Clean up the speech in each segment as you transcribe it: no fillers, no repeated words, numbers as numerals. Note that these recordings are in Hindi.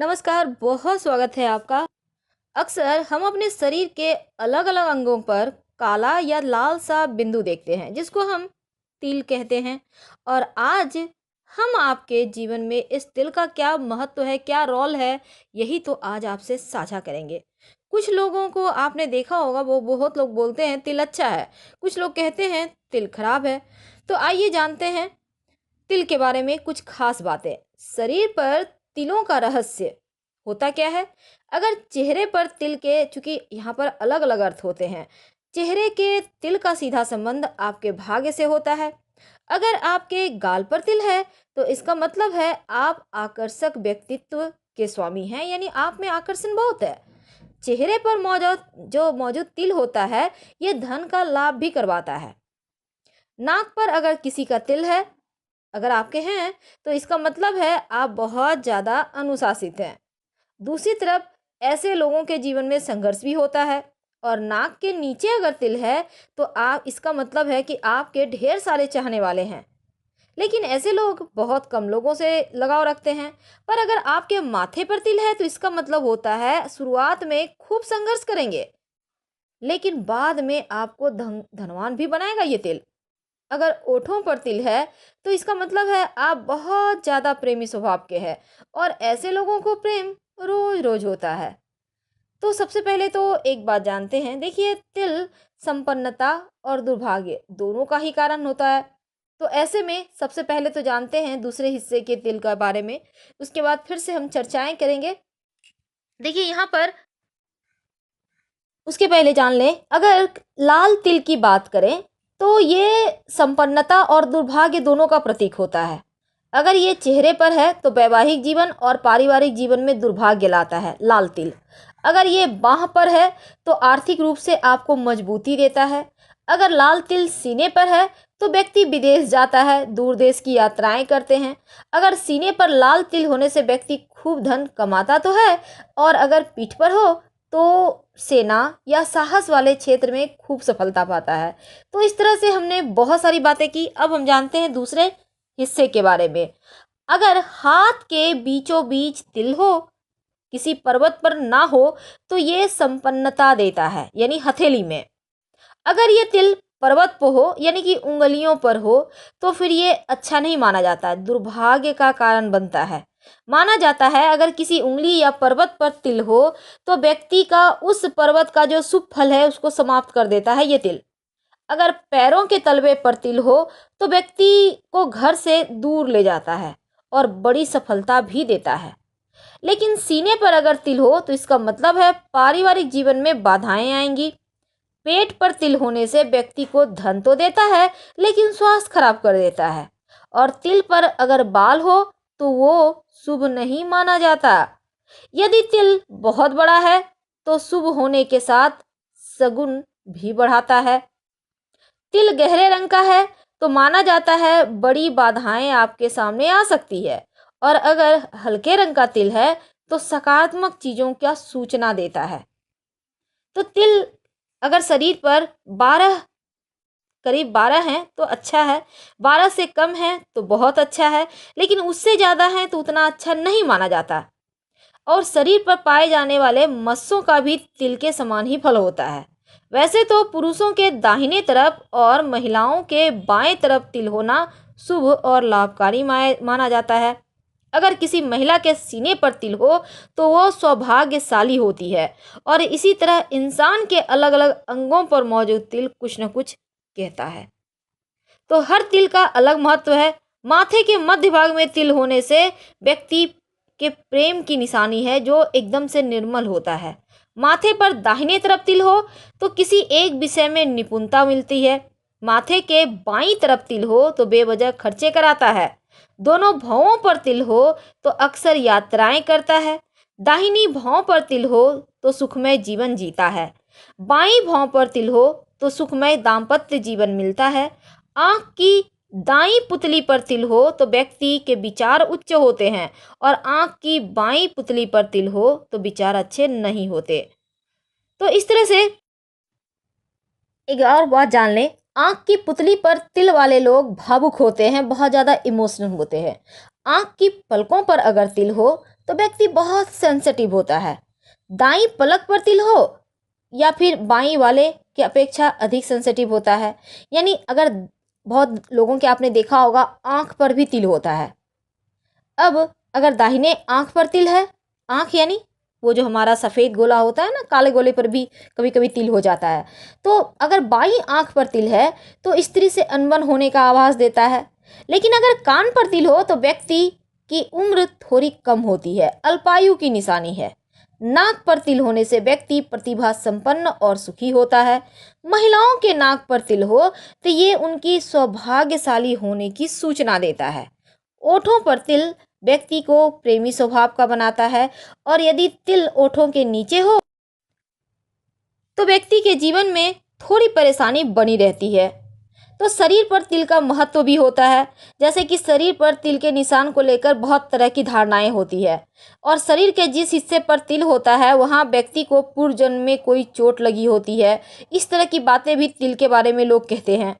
नमस्कार, बहुत स्वागत है आपका। अक्सर हम अपने शरीर के अलग अलग अंगों पर काला या लाल सा बिंदु देखते हैं जिसको हम तिल कहते हैं। और आज हम आपके जीवन में इस तिल का क्या महत्व है, क्या रोल है, यही तो आज आपसे साझा करेंगे। कुछ लोगों को आपने देखा होगा, वो बहुत लोग बोलते हैं तिल अच्छा है, कुछ लोग कहते हैं तिल खराब है। तो आइए जानते हैं तिल के बारे में कुछ खास बातें। शरीर पर तिलों का रहस्य होता क्या है? अगर चेहरे पर तिल के, चूंकि यहाँ पर अलग अलग अर्थ होते हैं, चेहरे के तिल का सीधा संबंध आपके भाग्य से होता है। अगर आपके गाल पर तिल है तो इसका मतलब है आप आकर्षक व्यक्तित्व के स्वामी हैं, यानी आप में आकर्षण बहुत है। चेहरे पर मौजूद तिल होता है, ये धन का लाभ भी करवाता है। नाक पर अगर किसी का तिल है, अगर आपके हैं, तो इसका मतलब है आप बहुत ज़्यादा अनुशासित हैं। दूसरी तरफ ऐसे लोगों के जीवन में संघर्ष भी होता है। और नाक के नीचे अगर तिल है तो आप, इसका मतलब है कि आपके ढेर सारे चाहने वाले हैं, लेकिन ऐसे लोग बहुत कम लोगों से लगाव रखते हैं। पर अगर आपके माथे पर तिल है तो इसका मतलब होता है शुरुआत में खूब संघर्ष करेंगे, लेकिन बाद में आपको धनवान भी बनाएगा ये तिल। अगर ओठों पर तिल है तो इसका मतलब है आप बहुत ज़्यादा प्रेमी स्वभाव के हैं, और ऐसे लोगों को प्रेम रोज रोज होता है। तो सबसे पहले तो एक बात जानते हैं, देखिए तिल संपन्नता और दुर्भाग्य दोनों का ही कारण होता है। तो ऐसे में सबसे पहले तो जानते हैं दूसरे हिस्से के तिल के बारे में, उसके बाद फिर से हम चर्चाएं करेंगे। देखिए यहाँ पर उसके पहले जान लें, अगर लाल तिल की बात करें तो ये संपन्नता और दुर्भाग्य दोनों का प्रतीक होता है। अगर ये चेहरे पर है तो वैवाहिक जीवन और पारिवारिक जीवन में दुर्भाग्य लाता है लाल तिल। अगर ये बाह पर है तो आर्थिक रूप से आपको मजबूती देता है। अगर लाल तिल सीने पर है तो व्यक्ति विदेश जाता है, दूर देश की यात्राएं करते हैं। अगर सीने पर लाल तिल होने से व्यक्ति खूब धन कमाता तो है, और अगर पीठ पर हो तो सेना या साहस वाले क्षेत्र में खूब सफलता पाता है। तो इस तरह से हमने बहुत सारी बातें की। अब हम जानते हैं दूसरे हिस्से के बारे में। अगर हाथ के बीचों बीच तिल हो, किसी पर्वत पर ना हो, तो ये संपन्नता देता है, यानी हथेली में। अगर ये तिल पर्वत पर हो, यानी कि उंगलियों पर हो, तो फिर ये अच्छा नहीं माना जाता है, दुर्भाग्य का कारण बनता है। माना जाता है अगर किसी उंगली या पर्वत पर तिल हो तो व्यक्ति का उस पर्वत का जो शुभ फल है उसको समाप्त कर देता है ये तिल। अगर पैरों के तलवे पर तिल हो तो व्यक्ति को घर से दूर ले जाता है और बड़ी सफलता भी देता है। लेकिन सीने पर अगर तिल हो तो इसका मतलब है पारिवारिक जीवन में बाधाएं आएंगी। पेट पर तिल होने से व्यक्ति को धन तो देता है, लेकिन स्वास्थ्य खराब कर देता है। और तिल पर अगर बाल हो तो वो शुभ नहीं माना जाता। यदि तिल बहुत बड़ा है तो शुभ होने के साथ सगुन भी बढ़ाता है। तिल गहरे रंग का है तो माना जाता है बड़ी बाधाएं आपके सामने आ सकती है। और अगर हल्के रंग का तिल है तो सकारात्मक चीजों का सूचना देता है। तो तिल अगर शरीर पर 12, करीब 12 हैं तो अच्छा है, 12 से कम है तो बहुत अच्छा है, लेकिन उससे ज़्यादा है तो उतना अच्छा नहीं माना जाता। और शरीर पर पाए जाने वाले मस्सों का भी तिल के समान ही फल होता है। वैसे तो पुरुषों के दाहिने तरफ और महिलाओं के बाएं तरफ तिल होना शुभ और लाभकारी माना जाता है। अगर किसी महिला के सीने पर तिल हो तो वो सौभाग्यशाली होती है। और इसी तरह इंसान के अलग अलग अंगों पर मौजूद तिल कुछ न कुछ कहता है। तो हर तिल का अलग महत्व है। माथे के मध्य भाग में तिल होने से व्यक्ति के प्रेम की निशानी है जो एकदम से निर्मल होता है। माथे पर दाहिने तरफ तिल हो तो किसी एक विषय में निपुणता मिलती है। माथे के बाईं तरफ तिल हो तो बेवजह खर्चे कराता है। दोनों भौं पर तिल हो तो अक्सर यात्राएं करता है। दाहिनी भौं पर तिल हो तो सुखमय जीवन जीता है। बाईं भौं पर तिल हो तो सुखमय दाम्पत्य जीवन मिलता है। आंख की दाईं पुतली पर तिल हो तो व्यक्ति के विचार उच्च होते हैं, और आंख की बाईं पुतली पर तिल हो तो विचार अच्छे नहीं होते। तो इस तरह से एक और बात जान लें, आंख की पुतली पर तिल वाले लोग भावुक होते हैं, बहुत ज़्यादा इमोशनल होते हैं। आंख की पलकों पर अगर तिल हो तो व्यक्ति बहुत सेंसिटिव होता है। दाईं पलक पर तिल हो या फिर बाईं वाले की अपेक्षा अधिक सेंसिटिव होता है। यानी अगर बहुत लोगों के आपने देखा होगा आंख पर भी तिल होता है। अब अगर दाहिने आंख पर तिल है, आंख यानी वो जो हमारा सफ़ेद गोला होता है ना, काले गोले पर भी कभी कभी तिल हो जाता है। तो अगर बाईं आंख पर तिल है तो स्त्री से अनबन होने का आभास देता है। लेकिन अगर कान पर तिल हो तो व्यक्ति की उम्र थोड़ी कम होती है, अल्पायु की निशानी है। नाक पर तिल होने से व्यक्ति प्रतिभा संपन्न और सुखी होता है। महिलाओं के नाक पर तिल हो तो ये उनकी सौभाग्यशाली होने की सूचना देता है। ओठों पर तिल व्यक्ति को प्रेमी स्वभाव का बनाता है और यदि तिल ओठों के नीचे हो तो व्यक्ति के जीवन में थोड़ी परेशानी बनी रहती है। तो शरीर पर तिल का महत्व भी होता है, जैसे कि शरीर पर तिल के निशान को लेकर बहुत तरह की धारणाएं होती है और शरीर के जिस हिस्से पर तिल होता है वहाँ व्यक्ति को पूर्व जन्म में कोई चोट लगी होती है। इस तरह की बातें भी तिल के बारे में लोग कहते हैं।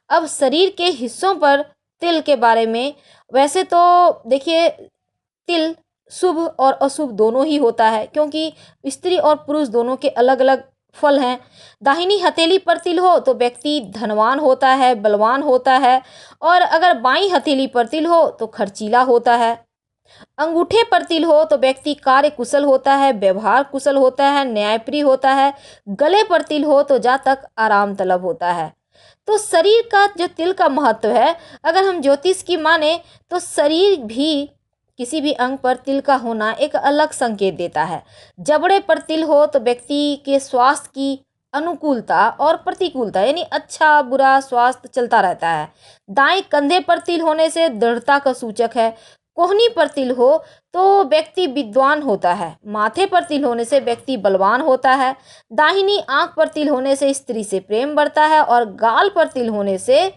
अब शरीर के हिस्सों पर तिल के बारे में, वैसे तो देखिए तिल शुभ और अशुभ दोनों ही होता है, क्योंकि स्त्री और पुरुष दोनों के अलग अलग फल हैं। दाहिनी हथेली पर तिल हो तो व्यक्ति धनवान होता है, बलवान होता है, और अगर बाईं हथेली पर तिल हो तो खर्चीला होता है। अंगूठे पर तिल हो तो व्यक्ति कार्य कुशल होता है, व्यवहार कुशल होता है, न्यायप्रिय होता है। गले पर तिल हो तो जातक आराम तलब होता है। तो शरीर का जो तिल का महत्व है, अगर हम ज्योतिष की माने तो शरीर भी किसी भी अंग पर तिल का होना एक अलग संकेत देता है। जबड़े पर तिल हो तो व्यक्ति के स्वास्थ्य की अनुकूलता और प्रतिकूलता, यानी अच्छा बुरा स्वास्थ्य चलता रहता है। दाएं कंधे पर तिल होने से दृढ़ता का सूचक है। कोहनी पर तिल हो तो व्यक्ति विद्वान होता है। माथे पर तिल होने से व्यक्ति बलवान होता है। दाहिनी आंख पर तिल होने से स्त्री से प्रेम बढ़ता है और गाल पर तिल होने से,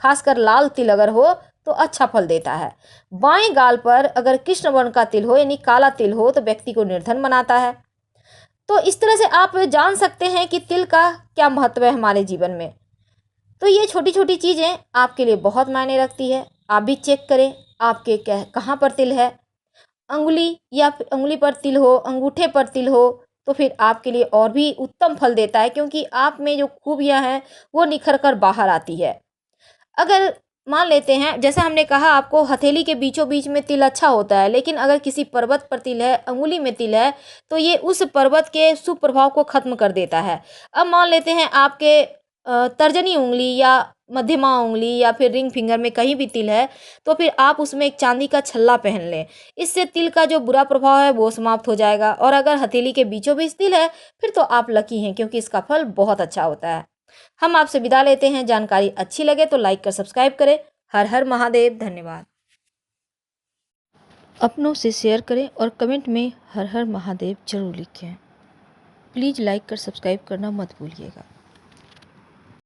खासकर लाल तिल अगर हो तो अच्छा फल देता है। बाएं गाल पर अगर कृष्ण वर्ण का तिल हो यानी काला तिल हो तो व्यक्ति को निर्धन बनाता है। तो इस तरह से आप जान सकते हैं कि तिल का क्या महत्व है हमारे जीवन में। तो ये छोटी छोटी चीज़ें आपके लिए बहुत मायने रखती है। आप भी चेक करें आपके कहाँ पर तिल है। अंगुली या फिर अंगुली पर तिल हो, अंगूठे पर तिल हो तो फिर आपके लिए और भी उत्तम फल देता है, क्योंकि आप में जो खूबियाँ हैं वो निखर कर बाहर आती है। अगर मान लेते हैं, जैसे हमने कहा आपको हथेली के बीचों बीच में तिल अच्छा होता है, लेकिन अगर किसी पर्वत पर तिल है, अंगुली में तिल है, तो ये उस पर्वत के शुभ प्रभाव को खत्म कर देता है। अब मान लेते हैं आपके तर्जनी उंगली या मध्यमा उंगली या फिर रिंग फिंगर में कहीं भी तिल है, तो फिर आप उसमें एक चांदी का छल्ला पहन लें। इससे तिल का जो बुरा प्रभाव है वो समाप्त हो जाएगा। और अगर हथेली के बीचों बीच तिल है फिर तो आप लकी हैं, क्योंकि इसका फल बहुत अच्छा होता है। हम आपसे विदा लेते हैं। जानकारी अच्छी लगे तो लाइक कर सब्सक्राइब करें। हर हर महादेव। धन्यवाद। अपनों से शेयर करें और कमेंट में हर हर महादेव जरूर लिखें। प्लीज़ लाइक कर सब्सक्राइब करना मत भूलिएगा।